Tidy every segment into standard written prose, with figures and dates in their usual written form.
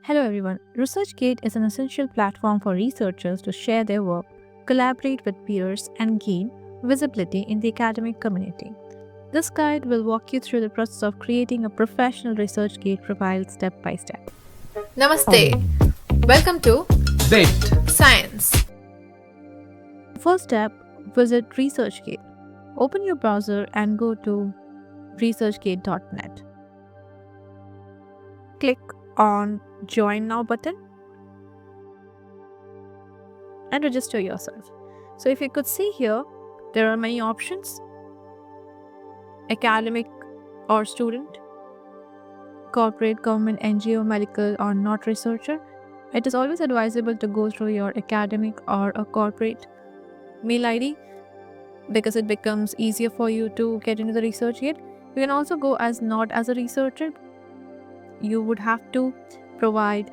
Hello everyone. ResearchGate is an essential platform for researchers to share their work, collaborate with peers, and gain visibility in the academic community. This guide will walk you through the process of creating a professional ResearchGate profile step by step. Namaste. Welcome to Date. Science. First step, visit ResearchGate. Open your browser and go to researchgate.net. Click on Join Now button and register yourself. So if you could see here, there are many options: academic or student, corporate, government, NGO, medical, or not researcher. It is always advisable to go through your academic or a corporate mail ID because it becomes easier for you to get into the ResearchGate. You can also go as not as a researcher. You would have to provide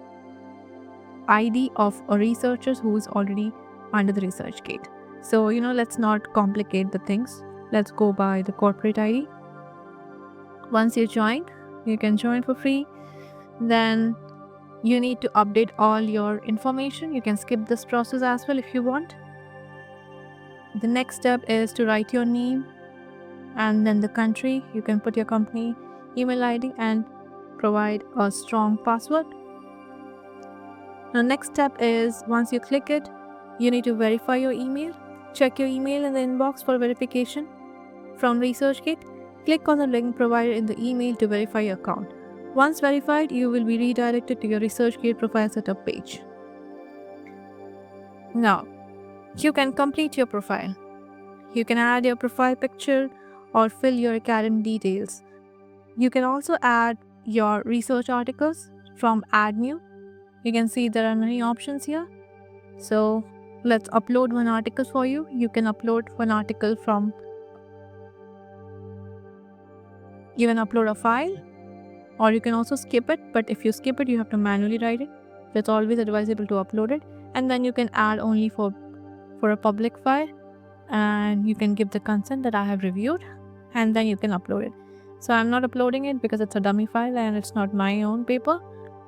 ID of a researcher who is already under the ResearchGate. So, let's not complicate the things. Let's go by the corporate ID. Once you join, you can join for free. Then you need to update all your information. You can skip this process as well if you want. The next step is to write your name and then the country. You can put your company email ID and provide a strong password. The next step is, once you click it, you need to verify your email. Check your email in the inbox for verification. From ResearchGate, click on the link provided in the email to verify your account. Once verified, you will be redirected to your ResearchGate profile setup page. Now, you can complete your profile. You can add your profile picture or fill your academic details. You can also add your research articles from Add New. You can see there are many options here. So let's upload one article for you. You can upload one article from, you can upload a file, or you can also skip it. But if you skip it, you have to manually write it. So it's always advisable to upload it. And then you can add only for a public file, and you can give the consent that I have reviewed, and then you can upload it. So I'm not uploading it because it's a dummy file and it's not my own paper.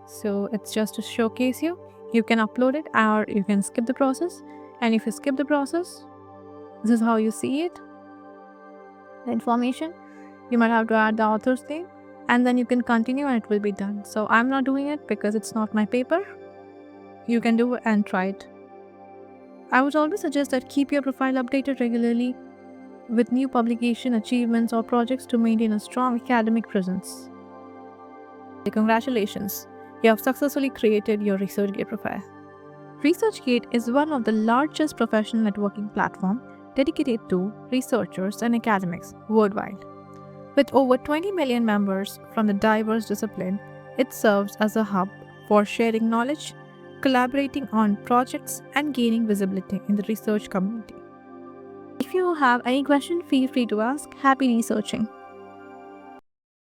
So it's just to showcase you. You can upload it or you can skip the process. And if you skip the process, this is how you see it. The information, you might have to add the author's name, and then you can continue and it will be done. So I'm not doing it because it's not my paper. You can do it and try it. I would always suggest that keep your profile updated regularly with new publication, achievements, or projects to maintain a strong academic presence. Congratulations, you have successfully created your ResearchGate profile. ResearchGate is one of the largest professional networking platforms dedicated to researchers and academics worldwide. With over 20 million members from the diverse discipline, it serves as a hub for sharing knowledge, collaborating on projects, and gaining visibility in the research community. If you have any question, feel free to ask. Happy researching.